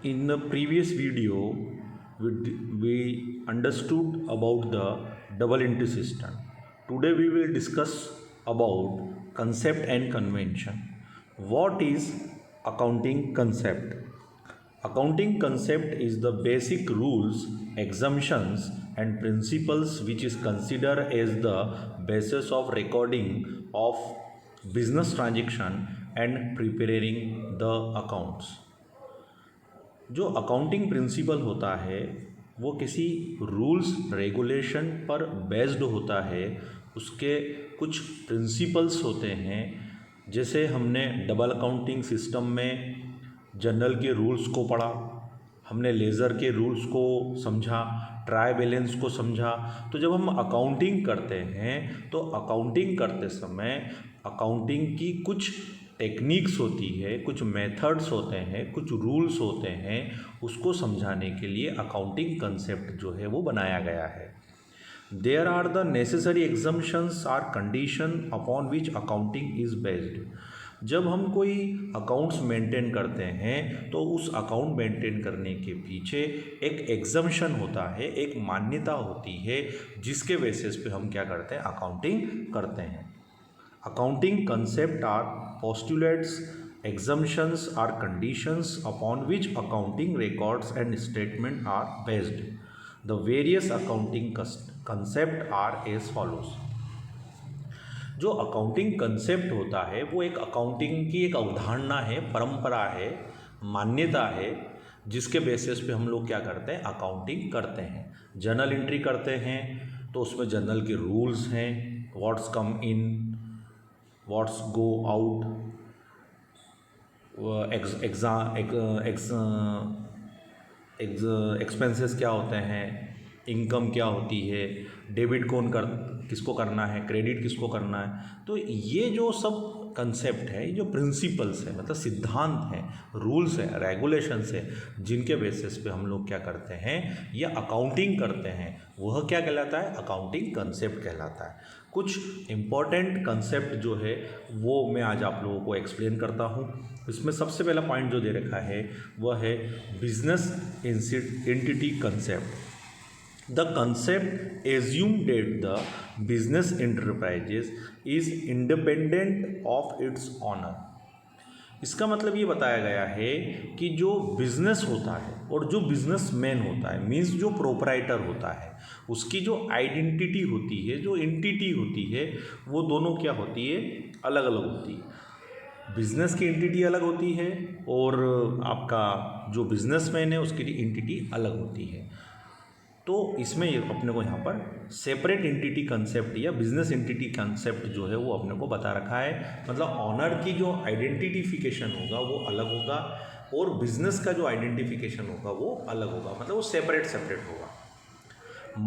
In the previous video, we understood about the double entry system. Today we will discuss about concept and convention. What is accounting concept? Accounting concept is the basic rules, assumptions and principles which is considered as the basis of recording of business transaction and preparing the accounts. जो accounting principle होता है वो किसी rules regulation पर based होता है। उसके कुछ प्रिंसिपल्स होते हैं, जैसे हमने डबल अकाउंटिंग सिस्टम में जनरल के रूल्स को पढ़ा, हमने लेज़र के रूल्स को समझा, ट्राई बैलेंस को समझा। तो जब हम अकाउंटिंग करते हैं तो अकाउंटिंग करते समय अकाउंटिंग की कुछ टेक्निक्स होती है, कुछ मेथड्स होते हैं, कुछ रूल्स होते हैं, उसको समझाने के लिए अकाउंटिंग कंसेप्ट जो है वो बनाया गया है। There are the necessary exemptions are condition upon which accounting is based. जब हम कोई अकाउंट्स मेंटेन करते हैं तो उस अकाउंट मेंटेन करने के पीछे एक एग्जम्पशन होता है, एक मान्यता होती है, जिसके बेसिस पे हम क्या करते हैं, अकाउंटिंग करते हैं। Accounting concept are postulates, assumptions are conditions upon which accounting records and statement are based. The various accounting concept are as follows. जो अकाउंटिंग कंसेप्ट होता है वो एक अकाउंटिंग की एक अवधारणा है, परंपरा है, मान्यता है, जिसके बेसिस पे हम लोग क्या करते हैं, अकाउंटिंग करते हैं। जर्नल एंट्री करते हैं तो उसमें जर्नल के रूल्स हैं, व्हाट्स कम इन, व्हाट्स गो आउट, एक्सपेंसेस क्या होते हैं, इनकम क्या होती है, डेबिट किसको करना है, क्रेडिट किसको करना है। तो ये जो सब कंसेप्ट है, ये जो प्रिंसिपल्स है, मतलब सिद्धांत हैं, रूल्स हैं, रेगुलेशंस हैं, जिनके बेसिस पे हम लोग क्या करते हैं, या अकाउंटिंग करते हैं, वह क्या कहलाता है, अकाउंटिंग कंसेप्ट कहलाता है। कुछ इम्पॉर्टेंट कंसेप्ट जो है वो मैं आज आप लोगों को एक्सप्लेन करता हूँ। इसमें सबसे पहला पॉइंट जो दे रखा है वह है business entity concept. The concept assumed that the business enterprises is independent of its owner। इसका मतलब ये बताया गया है कि जो बिजनेस होता है और जो बिजनेसमैन होता है, मीन्स जो प्रोपराइटर होता है, उसकी जो आइडेंटिटी होती है, जो एंटिटी होती है, वो दोनों क्या होती है, अलग अलग होती है। बिजनेस की एंटिटी अलग होती है और आपका जो बिजनेसमैन है उसकी एंटिटी अलग होती है। तो इसमें अपने को यहाँ पर सेपरेट एंटिटी कंसेप्ट या बिजनेस एंटिटी कंसेप्ट जो है वो अपने को बता रखा है। मतलब ऑनर की जो आइडेंटिफिकेशन होगा वो अलग होगा और बिजनेस का जो आइडेंटिफिकेशन होगा वो अलग होगा, मतलब वो सेपरेट होगा।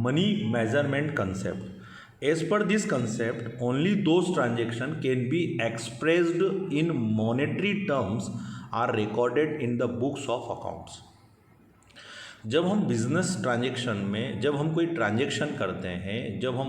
Money measurement concept. As per this concept only those transaction can be expressed in monetary terms are recorded in the books of accounts. जब हम बिजनेस ट्रांजेक्शन में, जब हम कोई ट्रांजेक्शन करते हैं, जब हम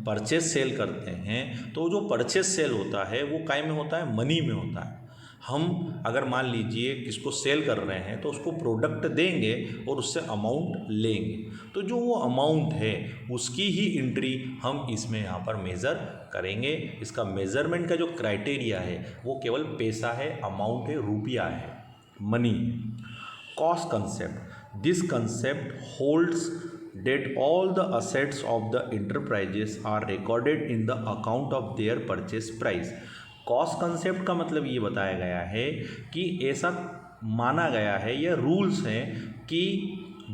परचेज सेल करते हैं, तो जो परचेज सेल होता है वो काय में होता है, मनी में होता है। हम अगर मान लीजिए किसको सेल कर रहे हैं तो उसको प्रोडक्ट देंगे और उससे अमाउंट लेंगे, तो जो वो अमाउंट है उसकी ही एंट्री हम इसमें यहाँ पर मेज़र करेंगे। इसका मेज़रमेंट का जो क्राइटेरिया है वो केवल पैसा है, अमाउंट है, रुपया है, money. Cost concept. This concept holds that all the assets of the enterprises are recorded in the account of their purchase price। Cost concept का मतलब ये बताया गया है कि ऐसा माना गया है, या रूल्स हैं कि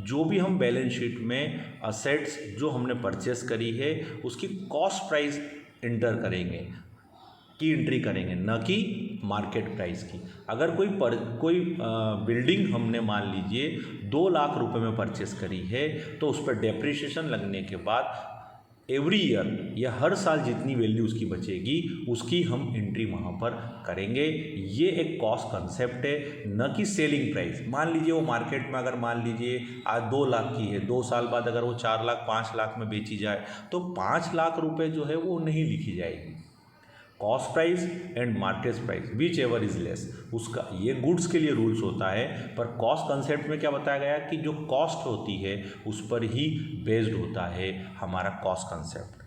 जो भी हम बैलेंस शीट में असेट्स जो हमने परचेस करी है उसकी कॉस्ट प्राइस इंटर करेंगे, की एंट्री करेंगे, न कि मार्केट प्राइस की। अगर कोई बिल्डिंग हमने मान लीजिए 2 लाख रुपए में परचेस करी है तो उस पर डेप्रिसिएशन लगने के बाद एवरी ईयर या हर साल जितनी वैल्यू उसकी बचेगी उसकी हम एंट्री वहाँ पर करेंगे। ये एक कॉस्ट कंसेप्ट है, न कि सेलिंग प्राइस। मान लीजिए वो मार्केट में अगर मान लीजिए आज 2 लाख की है, 2 साल बाद अगर वो 4 लाख 5 लाख में बेची जाए तो 5 लाख रुपए जो है वो नहीं लिखी जाएगी। Cost price and market price which ever is less, उसका ये गुड्स के लिए रूल्स होता है। पर कॉस्ट कंसेप्ट में क्या बताया गया कि जो कॉस्ट होती है उस पर ही बेस्ड होता है हमारा cost concept.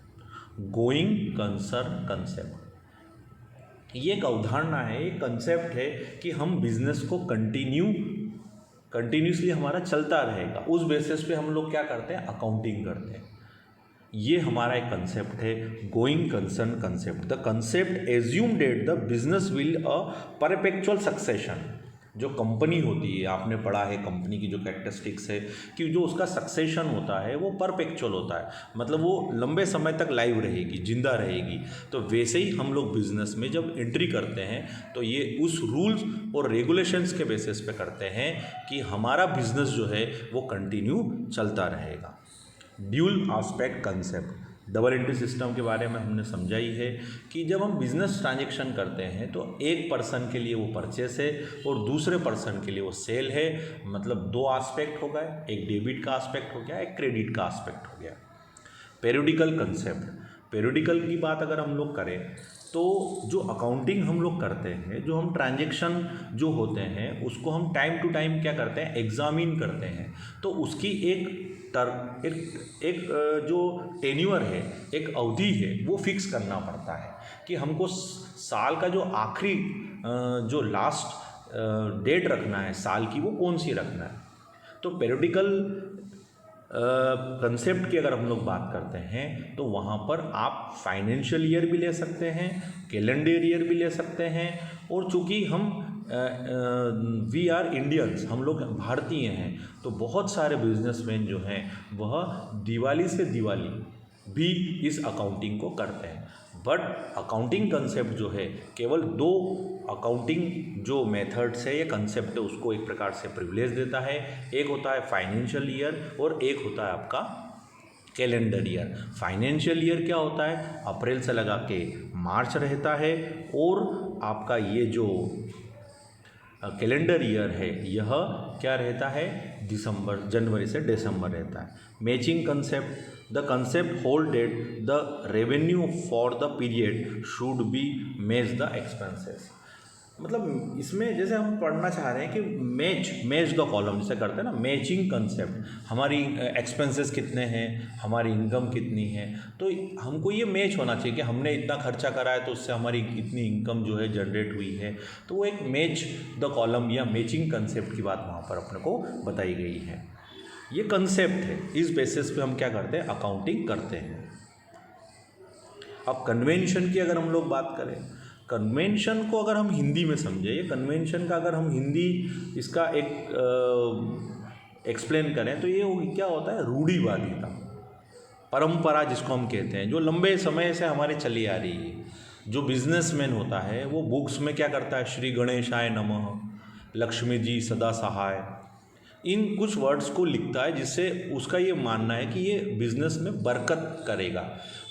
Going concern concept ये एक अवधारणा है, एक कंसेप्ट है कि हम बिजनेस को कंटिन्यूसली हमारा चलता रहेगा, उस बेसिस पे हम लोग क्या करते हैं, अकाउंटिंग करते हैं। ये हमारा एक कंसेप्ट है, going concern concept. The concept assume date the business will a perpetual succession. जो कंपनी होती है, आपने पढ़ा है कंपनी की जो कैरेक्टरिस्टिक्स है कि जो उसका सक्सेशन होता है वो परपेचुअल होता है, मतलब वो लंबे समय तक लाइव रहेगी, जिंदा रहेगी। तो वैसे ही हम लोग बिजनेस में जब एंट्री करते हैं तो ये उस रूल्स और रेगुलेशंस के बेसिस पे करते हैं कि हमारा बिजनेस जो है वो कंटिन्यू चलता रहेगा। Dual aspect concept, double entry system के बारे में हमने समझा ही है कि जब हम बिजनेस ट्रांजैक्शन करते हैं तो एक पर्सन के लिए वो परचेस है और दूसरे पर्सन के लिए वो सेल है, मतलब दो एस्पेक्ट हो गए, एक डेबिट का एस्पेक्ट हो गया, एक क्रेडिट का एस्पेक्ट हो गया। पेरियोडिकल कंसेप्ट, पेरियोडिकल की बात अगर हम लोग करें तो जो अकाउंटिंग हम लोग करते हैं, जो हम ट्रांजैक्शन जो होते हैं उसको हम टाइम टू टाइम क्या करते हैं, एग्जामिन करते हैं। तो उसकी एक जो टेन्यूअर है, एक अवधि है, वो फिक्स करना पड़ता है कि हमको साल का जो आखिरी जो लास्ट डेट रखना है साल की, वो कौन सी रखना है। तो पेरियोडिकल कंसेप्ट की अगर हम लोग बात करते हैं तो वहाँ पर आप फाइनेंशियल ईयर भी ले सकते हैं, कैलेंडर ईयर भी ले सकते हैं। और चूँकि हम वी आर इंडियंस, हम लोग भारतीय हैं, तो बहुत सारे बिजनेसमैन जो हैं वह दिवाली से दिवाली भी इस अकाउंटिंग को करते हैं। बट अकाउंटिंग कंसेप्ट जो है केवल दो अकाउंटिंग जो मेथड्स है या कंसेप्ट है उसको एक प्रकार से प्रिविलेज देता है। एक होता है फाइनेंशियल ईयर और एक होता है आपका कैलेंडर ईयर। फाइनेंशियल ईयर क्या होता है, अप्रैल से लगा के मार्च रहता है, और आपका ये जो कैलेंडर ईयर है यह क्या रहता है, जनवरी से दिसंबर रहता है। Matching concept, the concept hold that the revenue for the period should be match the expenses. मतलब इसमें जैसे हम पढ़ना चाह रहे हैं कि मैच द कॉलम जैसे करते हैं ना, मैचिंग कंसेप्ट, हमारी एक्सपेंसेस कितने हैं, हमारी इनकम कितनी है, तो हमको ये मैच होना चाहिए कि हमने इतना खर्चा करा है तो उससे हमारी इतनी इनकम जो है जनरेट हुई है। तो वो एक मैच द कॉलम या मैचिंग कंसेप्ट की बात वहाँ पर अपने को बताई गई है। ये कंसेप्ट है, इस बेसिस पे हम क्या करते हैं, अकाउंटिंग करते हैं। अब कन्वेंशन की अगर हम लोग बात करें, कन्वेंशन को अगर हम हिंदी में समझे, ये कन्वेंशन का अगर हम हिंदी इसका एक एक्सप्लेन करें तो ये क्या होता है, रूढ़िवादिता, परंपरा जिसको हम कहते हैं, जो लंबे समय से हमारे चली आ रही है। जो बिजनेसमैन होता है वो बुक्स में क्या करता है, श्री गणेशाय नमः, लक्ष्मी जी सदा सहाय, इन कुछ वर्ड्स को लिखता है जिससे उसका ये मानना है कि ये बिज़नेस में बरकत करेगा।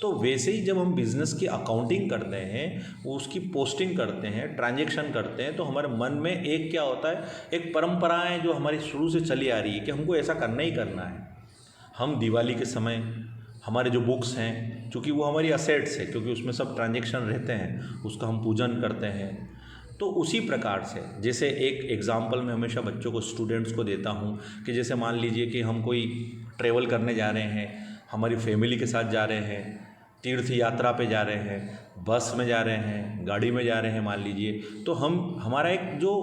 तो वैसे ही जब हम बिज़नेस की अकाउंटिंग करते हैं, वो उसकी पोस्टिंग करते हैं, ट्रांजैक्शन करते हैं, तो हमारे मन में एक क्या होता है, एक परंपराएं जो हमारी शुरू से चली आ रही है कि हमको ऐसा करना ही करना है। हम दिवाली के समय हमारे जो बुक्स हैं, चूँकि वो हमारी असेट्स है, क्योंकि उसमें सब ट्रांजैक्शन रहते हैं, उसका हम पूजन करते हैं। तो उसी प्रकार से, जैसे एक एग्ज़ाम्पल मैं हमेशा बच्चों को, स्टूडेंट्स को देता हूँ कि जैसे मान लीजिए कि हम कोई ट्रैवल करने जा रहे हैं, हमारी फैमिली के साथ जा रहे हैं, तीर्थ यात्रा पे जा रहे हैं, बस में जा रहे हैं, गाड़ी में जा रहे हैं मान लीजिए, तो हमारा एक जो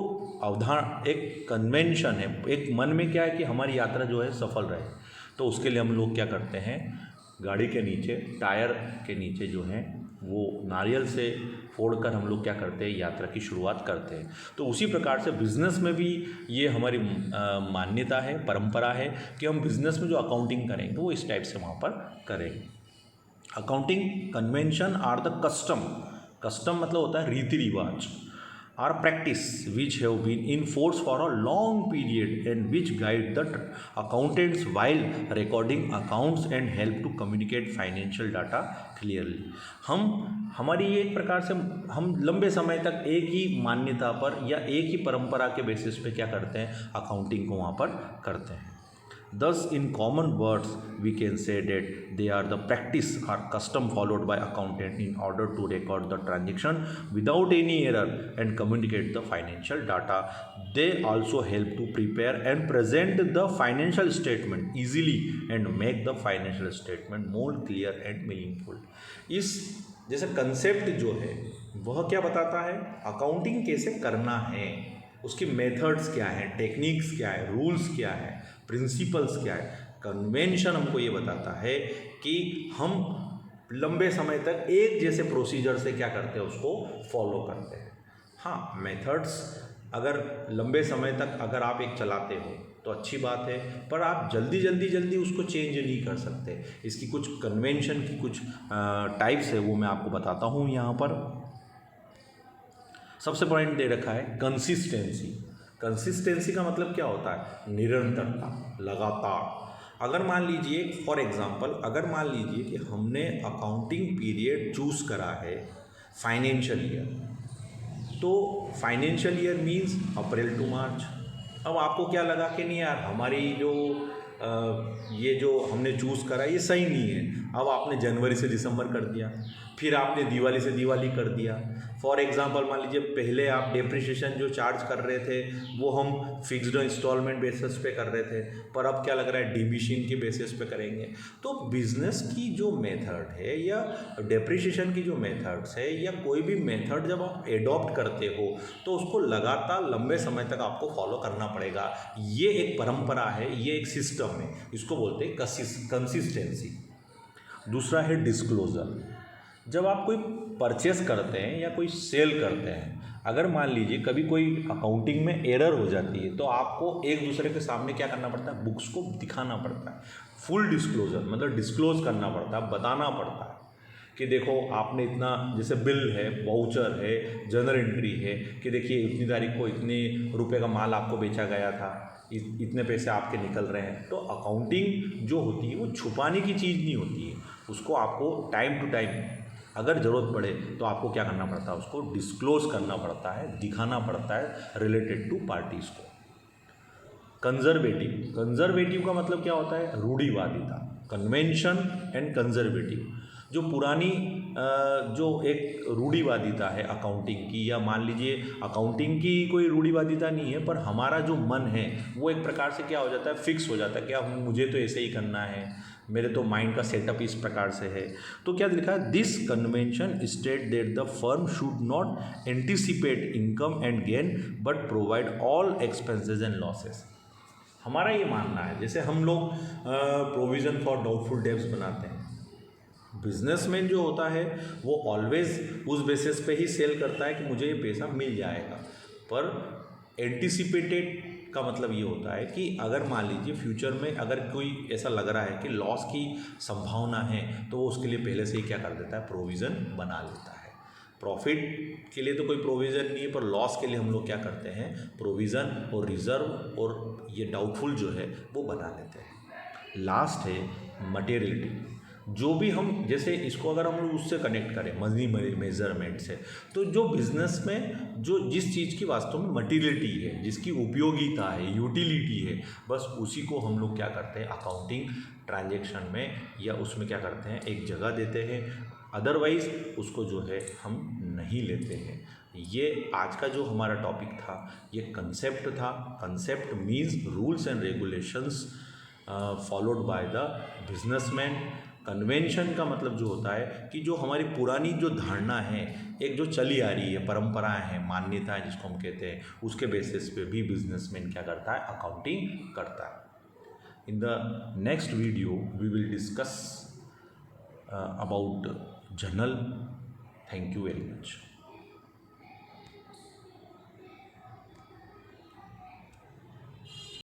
एक कन्वेंशन है, एक मन में क्या है कि हमारी यात्रा जो है सफल रहे। तो उसके लिए हम लोग क्या करते हैं, गाड़ी के नीचे, टायर के नीचे जो है वो नारियल से फोड़कर हम लोग क्या करते हैं, यात्रा की शुरुआत करते हैं। तो उसी प्रकार से बिज़नेस में भी ये हमारी मान्यता है, परंपरा है कि हम बिज़नेस में जो अकाउंटिंग करेंगे वो इस टाइप से वहाँ पर करेंगे। Accounting convention are the custom मतलब होता है रीति रिवाज, are practice which have been in force for a long period and which guide the accountants while recording accounts and help to communicate financial data clearly. हमारी ये एक प्रकार से हम लंबे समय तक एक ही मान्यता पर या एक ही परंपरा के बेसिस पे क्या करते हैं, अकाउंटिंग को वहाँ पर करते हैं। Thus, in common words, we can say that they are the practice or custom followed by accountant in order to record the transaction without any error and communicate the financial data. They also help to prepare and present the financial statement easily and make the financial statement more clear and meaningful. इस जैसे concept जो है वह क्या बताता है, accounting कैसे करना है, उसकी मेथड्स क्या हैं, टेक्निक्स क्या है, रूल्स क्या है, प्रिंसिपल्स क्या है। कन्वेंशन हमको ये बताता है कि हम लंबे समय तक एक जैसे प्रोसीजर से क्या करते हैं, उसको फॉलो करते हैं। हाँ, मेथड्स अगर लंबे समय तक अगर आप एक चलाते हो तो अच्छी बात है, पर आप जल्दी उसको चेंज नहीं कर सकते। इसकी कुछ कन्वेंशन की कुछ टाइप्स है, वो मैं आपको बताता हूँ यहाँ पर। सबसे पॉइंट दे रखा है कंसिस्टेंसी। कंसिस्टेंसी का मतलब क्या होता है, निरंतरता, लगातार। अगर मान लीजिए फॉर एग्जांपल, अगर मान लीजिए कि हमने अकाउंटिंग पीरियड चूज़ करा है फाइनेंशियल ईयर, तो financial year means April to March. अब आपको क्या लगा कि नहीं यार, हमारी जो ये जो हमने चूज़ करा ये सही नहीं है, अब आपने जनवरी से दिसंबर कर दिया, फिर आपने दिवाली से दिवाली कर दिया। फॉर एग्जांपल मान लीजिए पहले आप डेप्रिसिएशन जो चार्ज कर रहे थे वो हम फिक्स्ड इंस्टॉलमेंट बेसिस पे कर रहे थे, पर अब क्या लग रहा है डिमिशन के बेसिस पे करेंगे। तो बिजनेस की जो मेथड है या डेप्रिसिएशन की जो मेथड्स है या कोई भी मेथड जब आप एडॉप्ट करते हो तो उसको लगातार लंबे समय तक आपको फॉलो करना पड़ेगा। ये एक परंपरा है, ये एक सिस्टम है, इसको बोलते हैं कंसिस्टेंसी। दूसरा है डिस्क्लोजर। जब आप कोई परचेस करते हैं या कोई सेल करते हैं, अगर मान लीजिए कभी कोई अकाउंटिंग में एरर हो जाती है तो आपको एक दूसरे के सामने क्या करना पड़ता है, बुक्स को दिखाना पड़ता है। फुल डिस्क्लोजर मतलब डिस्क्लोज करना पड़ता है, बताना पड़ता है कि देखो आपने इतना, जैसे बिल है, वाउचर है, जर्नल एंट्री है कि देखिए इतनी तारीख को इतने रुपए का माल आपको बेचा गया था, इतने पैसे आपके निकल रहे हैं। तो अकाउंटिंग जो होती है वो छुपाने की चीज़ नहीं होती है, उसको आपको टाइम टू टाइम अगर ज़रूरत पड़े तो आपको क्या करना पड़ता है, उसको डिस्क्लोज करना पड़ता है, दिखाना पड़ता है रिलेटेड टू पार्टीज़ को। कंजर्वेटिव। कंजर्वेटिव का मतलब क्या होता है, रूढ़िवादिता। कन्वेंशन एंड कंजर्वेटिव, जो पुरानी जो एक रूढ़िवादिता है अकाउंटिंग की, या मान लीजिए अकाउंटिंग की कोई रूढ़िवादिता नहीं है, पर हमारा जो मन है वो एक प्रकार से क्या हो जाता है, फिक्स हो जाता है, क्या मुझे तो ऐसे ही करना है, मेरे तो माइंड का सेटअप इस प्रकार से है। तो क्या लिखा है, this convention state that the firm should not anticipate income and gain but provide all expenses and losses. हमारा ये मानना है, जैसे हम लोग प्रोविज़न फॉर डाउटफुल डेब्ट्स बनाते हैं, बिजनेसमैन जो होता है वो ऑलवेज उस बेसिस पे ही सेल करता है कि मुझे ये पैसा मिल जाएगा, पर एंटिसिपेटेड का मतलब ये होता है कि अगर मान लीजिए फ्यूचर में अगर कोई ऐसा लग रहा है कि लॉस की संभावना है तो वो उसके लिए पहले से ही क्या कर देता है, प्रोविज़न बना लेता है। प्रॉफिट के लिए तो कोई प्रोविज़न नहीं है, पर लॉस के लिए हम लोग क्या करते हैं, प्रोविज़न और रिज़र्व और ये डाउटफुल जो है वो बना लेते हैं। लास्ट है मटेरियलिटी। जो भी हम, जैसे इसको अगर हम लोग उससे कनेक्ट करें मनी मेजरमेंट से, तो जो बिजनेस में जो जिस चीज़ की वास्तव में मटेरियलिटी है, जिसकी उपयोगिता है, यूटिलिटी है, बस उसी को हम लोग क्या करते हैं अकाउंटिंग ट्रांजैक्शन में या उसमें क्या करते हैं, एक जगह देते हैं। अदरवाइज़ उसको जो है हम नहीं लेते हैं। ये आज का जो हमारा टॉपिक था ये कंसेप्ट था। Concept means rules and regulations followed by the businessman. Convention का मतलब जो होता है कि जो हमारी पुरानी जो धारणा है, एक जो चली आ रही है, परंपराएं हैं, मान्यताएं जिसको हम कहते हैं, उसके बेसिस पे भी बिजनेसमैन क्या करता है, अकाउंटिंग करता है। In the next video we will discuss about journal. Thank you very much.